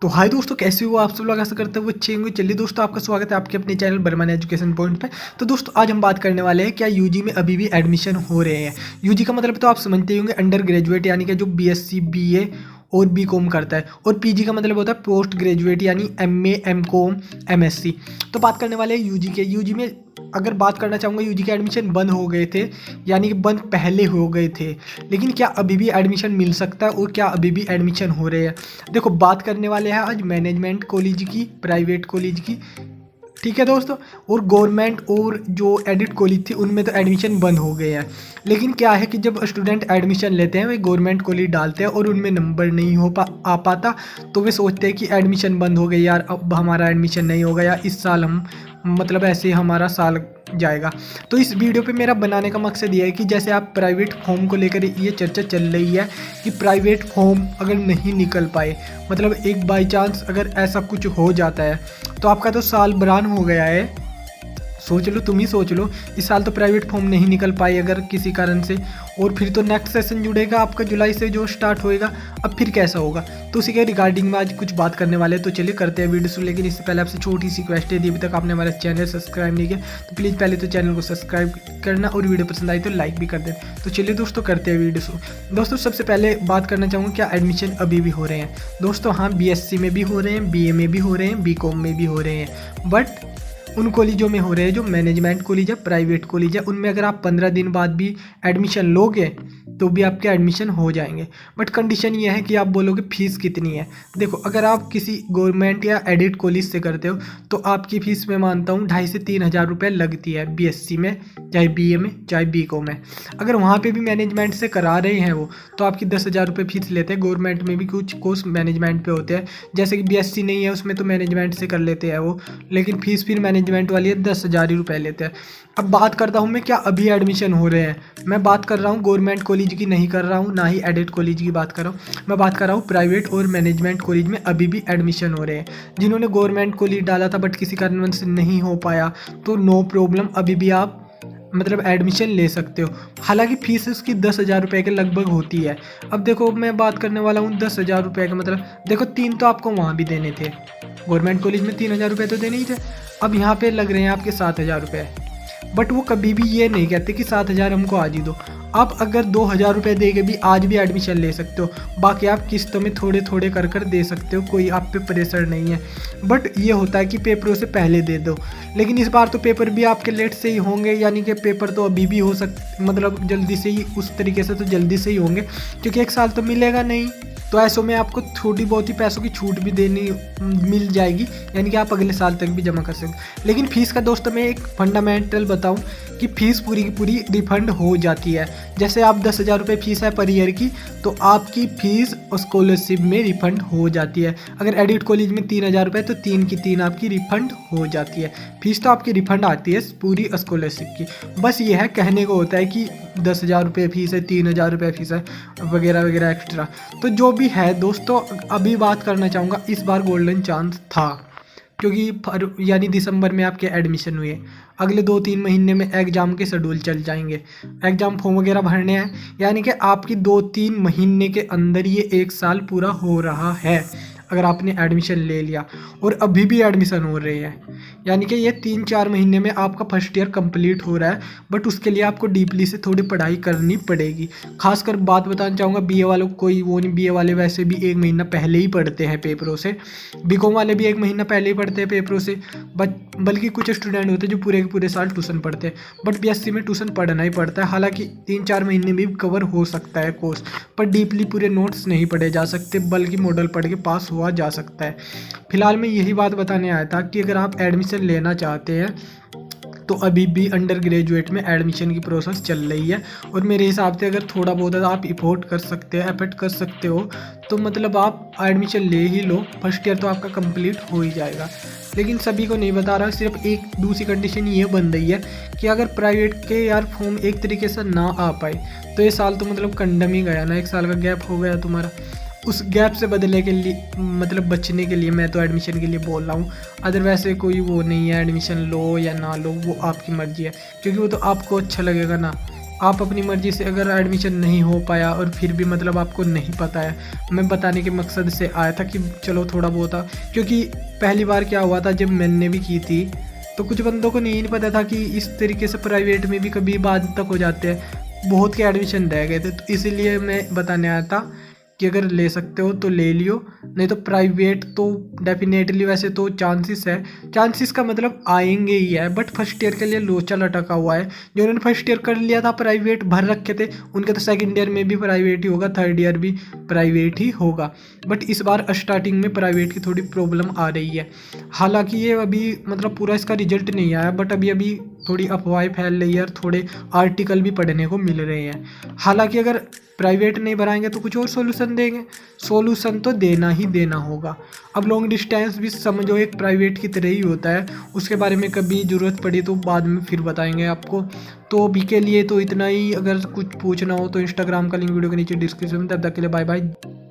तो हाय दोस्तों, कैसे हो आप सब लोग? आशा करते हुए अच्छे होंगे। चलिए दोस्तों, आपका स्वागत है आपके अपने चैनल बर्मन एजुकेशन पॉइंट पे। तो दोस्तों, आज हम बात करने वाले हैं क्या यूजी में अभी भी एडमिशन हो रहे हैं। यूजी का मतलब तो आप समझते ही होंगे, अंडर ग्रेजुएट यानी कि जो बीएससी बीए और बीकॉम करता है, और पीजी का मतलब होता है पोस्ट ग्रेजुएट यानी एमए एमकॉम एमएससी। तो बात करने वाले हैं यूजी के। यूजी में अगर बात करना चाहूँगा, यूजी के एडमिशन बंद हो गए थे, यानी कि बंद पहले हो गए थे, लेकिन क्या अभी भी एडमिशन मिल सकता है और क्या अभी भी एडमिशन हो रहे हैं। देखो, बात करने वाले हैं आज मैनेजमेंट कॉलेज की, प्राइवेट कॉलेज की, ठीक है दोस्तों। और गवर्नमेंट और जो एडिट कॉलेज थी उनमें तो एडमिशन बंद हो गए हैं। लेकिन क्या है कि जब स्टूडेंट एडमिशन लेते हैं वे गवर्नमेंट कॉलेज डालते हैं और उनमें नंबर नहीं आ पाता, तो वे सोचते हैं कि एडमिशन बंद हो गई यार, अब हमारा एडमिशन नहीं होगा या इस साल हम मतलब ऐसे ही हमारा साल जाएगा। तो इस वीडियो पे मेरा बनाने का मकसद ये है कि जैसे आप प्राइवेट फॉर्म को लेकर ये चर्चा चल रही है कि प्राइवेट फॉर्म अगर नहीं निकल पाए, मतलब एक बाई चांस अगर ऐसा कुछ हो जाता है तो आपका तो साल बरान हो गया है। सोच लो, तुम ही सोच लो, इस साल तो प्राइवेट फॉर्म नहीं निकल पाई अगर किसी कारण से, और फिर तो नेक्स्ट सेशन जुड़ेगा आपका जुलाई से जो स्टार्ट होएगा, अब फिर कैसा होगा। तो उसी के रिगार्डिंग में आज कुछ बात करने वाले हैं। तो चलिए करते हैं वीडियो शुरू। लेकिन इससे पहले आपसे छोटी सी रिक्वेस्ट है, यदि अभी तक आपने हमारा चैनल सब्सक्राइब नहीं किया तो प्लीज़ पहले तो चैनल को सब्सक्राइब करना और वीडियो पसंद आई तो लाइक भी कर देना। तो चलिए दोस्तों, करते हैं वीडियो शुरू। दोस्तों, सबसे पहले बात करना चाहूँगा क्या एडमिशन अभी भी हो रहे हैं। दोस्तों हाँ, बीएससी में भी हो रहे हैं, बीए में भी हो रहे हैं, बीकॉम में भी हो रहे हैं, बट उन कॉलेजों में हो रहे हैं जो मैनेजमेंट कॉलेज है, प्राइवेट कॉलेज है, उनमें अगर आप 15 दिन बाद भी एडमिशन लोगे तो भी आपके एडमिशन हो जाएंगे। बट कंडीशन ये है कि आप बोलोगे फीस कितनी है। देखो, अगर आप किसी गवर्नमेंट या एडिट कॉलेज से करते हो तो आपकी फ़ीस मैं मानता हूँ 2,500 से 3,000 रुपये लगती है, बीएससी में चाहे बीए में चाहे बीकॉम में। अगर वहाँ पे भी मैनेजमेंट से करा रहे हैं वो, तो आपकी 10,000 रुपये फीस लेते हैं। गवर्नमेंट में भी कुछ कोर्स मैनेजमेंट पे होते हैं, जैसे कि बीएससी नहीं है उसमें तो मैनेजमेंट से कर लेते हैं वो, लेकिन फीस फिर मैनेजमेंट वाली है 10,000 ही रुपये लेते हैं। अब बात करता हूँ मैं क्या अभी एडमिशन हो रहे हैं। मैं बात कर रहा हूँ गवर्नमेंट कॉलेज की नहीं कर रहा हूँ, ना ही एडेड कॉलेज की बात कर रहा हूँ। मैं बात कर रहा हूँ प्राइवेट और मैनेजमेंट कॉलेज में अभी भी एडमिशन हो रहे हैं। जिन्होंने गवर्नमेंट कॉलेज डाला था बट किसी कारणवश से नहीं हो पाया, तो नो प्रॉब्लम, अभी भी आप मतलब एडमिशन ले सकते हो। हालांकि फीस उसकी 10,000 रुपये के लगभग होती है। अब देखो, मैं बात करने वाला हूँ 10,000 रुपये का, मतलब देखो 3 तो आपको वहाँ भी देने थे, गवर्नमेंट कॉलेज में 3,000 रुपये तो देने ही थे। अब यहाँ पे लग रहे हैं आपके 7,000 रुपये, बट वो कभी भी ये नहीं कहते कि 7,000 हमको आज ही दो। आप अगर 2,000 रुपये दे के भी आज भी एडमिशन ले सकते हो, बाकी आप किस्तों में थोड़े थोड़े कर कर दे सकते हो, कोई आप पे प्रेशर नहीं है। बट ये होता है कि पेपरों से पहले दे दो, लेकिन इस बार तो पेपर भी आपके लेट से ही होंगे, यानी कि पेपर तो अभी भी हो मतलब जल्दी से ही, उस तरीके से तो जल्दी से ही होंगे, क्योंकि एक साल तो मिलेगा नहीं। तो ऐसों में आपको थोड़ी बहुत ही पैसों की छूट भी देनी मिल जाएगी, यानी कि आप अगले साल तक भी जमा कर सकते। लेकिन फ़ीस का दोस्तों मैं एक फंडामेंटल बताऊं कि फ़ीस पूरी की पूरी रिफंड हो जाती है। जैसे आप 10,000 रुपये फीस है पर ईयर की, तो आपकी फ़ीस स्कॉलरशिप में रिफ़ंड हो जाती है। अगर एडिट कॉलेज में 3,000 रुपये तो 3 की 3 आपकी रिफ़ंड हो जाती है। फ़ीस तो आपकी रिफ़ंड आती है पूरी स्कॉलरशिप की। बस ये है, कहने को होता है कि 10,000 रुपये फीस है, 3,000 रुपये फीस है, वगैरह वगैरह एक्स्ट्रा। तो जो भी है दोस्तों, अभी बात करना चाहूँगा, इस बार गोल्डन चांस था, क्योंकि यानी दिसंबर में आपके एडमिशन हुए, अगले 2-3 महीने में एग्ज़ाम के शेड्यूल चल जाएंगे, एग्ज़ाम फॉर्म वगैरह भरने हैं, यानी कि आपकी 2-3 महीने के अंदर ये 1 साल पूरा हो रहा है अगर आपने एडमिशन ले लिया, और अभी भी एडमिशन हो रहे हैं, यानी कि ये 3-4 महीने में आपका फर्स्ट ईयर कंप्लीट हो रहा है। बट उसके लिए आपको डीपली से थोड़ी पढ़ाई करनी पड़ेगी। खासकर बात बताना चाहूँगा बीए वालों को, कोई वो नहीं, बीए वाले वैसे भी 1 महीना पहले ही पढ़ते हैं पेपरों से, बीकॉम वाले भी 1 महीना पहले ही पढ़ते हैं पेपरों से, बल्कि कुछ स्टूडेंट होते हैं जो पूरे के पूरे साल ट्यूशन पढ़ते हैं। बट बीएससी में ट्यूशन पढ़ना ही पड़ता है, हालांकि 3-4 महीने में भी कवर हो सकता है कोर्स, पर डीपली पूरे नोट्स नहीं पढ़े जा सकते, बल्कि मॉडल पढ़ के पास हुआ जा सकता है। फिलहाल मैं यही बात बताने आया था कि अगर आप एडमिशन लेना चाहते हैं तो अभी भी अंडर ग्रेजुएट में एडमिशन की प्रोसेस चल रही है, और मेरे हिसाब से अगर थोड़ा बहुत आप एफर्ट कर सकते हो तो मतलब आप एडमिशन ले ही लो। फर्स्ट ईयर तो आपका कंप्लीट हो ही जाएगा। लेकिन सभी को नहीं बता रहा, सिर्फ एक दूसरी कंडीशन ये बन रही है कि अगर प्राइवेट के यार फॉर्म एक तरीके से ना आ पाए तो ये साल तो मतलब कंडम ही गया ना, 1 साल का गैप हो गया तुम्हारा। उस गैप से बदलने के लिए, मतलब बचने के लिए मैं तो एडमिशन के लिए बोल रहा हूँ। अदर वैसे कोई वो नहीं है, एडमिशन लो या ना लो वो आपकी मर्जी है, क्योंकि वो तो आपको अच्छा लगेगा ना आप अपनी मर्ज़ी से अगर एडमिशन नहीं हो पाया और फिर भी मतलब आपको नहीं पता है, मैं बताने के मकसद से आया था कि चलो थोड़ा बहुत था, क्योंकि पहली बार क्या हुआ था जब मैंने भी की थी तो कुछ बंदों को नहीं पता था कि इस तरीके से प्राइवेट में भी कभी बाद तक हो जाते हैं, बहुत के एडमिशन रह गए थे। तो इसीलिए मैं बताने आया था कि अगर ले सकते हो तो ले लियो, नहीं तो प्राइवेट तो डेफिनेटली वैसे तो चांसेस है, चांसेस का मतलब आएंगे ही है, बट फर्स्ट ईयर के लिए लोचा लटका हुआ है। जो उन्होंने फर्स्ट ईयर कर लिया था प्राइवेट भर रखे थे उनके तो सेकंड ईयर में भी प्राइवेट ही होगा, थर्ड ईयर भी प्राइवेट ही होगा। बट इस बार स्टार्टिंग में प्राइवेट की थोड़ी प्रॉब्लम आ रही है। हालांकि ये अभी मतलब पूरा इसका रिजल्ट नहीं आया, बट अभी अभी थोड़ी अफवाहें फैल रही है और थोड़े आर्टिकल भी पढ़ने को मिल रहे हैं। हालांकि अगर प्राइवेट नहीं भराएंगे तो कुछ और सॉल्यूशन देंगे, सॉल्यूशन तो देना ही देना होगा। अब लॉन्ग डिस्टेंस भी समझो एक प्राइवेट की तरह ही होता है, उसके बारे में कभी ज़रूरत पड़ी तो बाद में फिर बताएंगे आपको। तो अभी के लिए तो इतना ही, अगर कुछ पूछना हो तो इंस्टाग्राम का लिंक वीडियो के नीचे डिस्क्रिप्शन में, तब तक के लिए बाय बाय।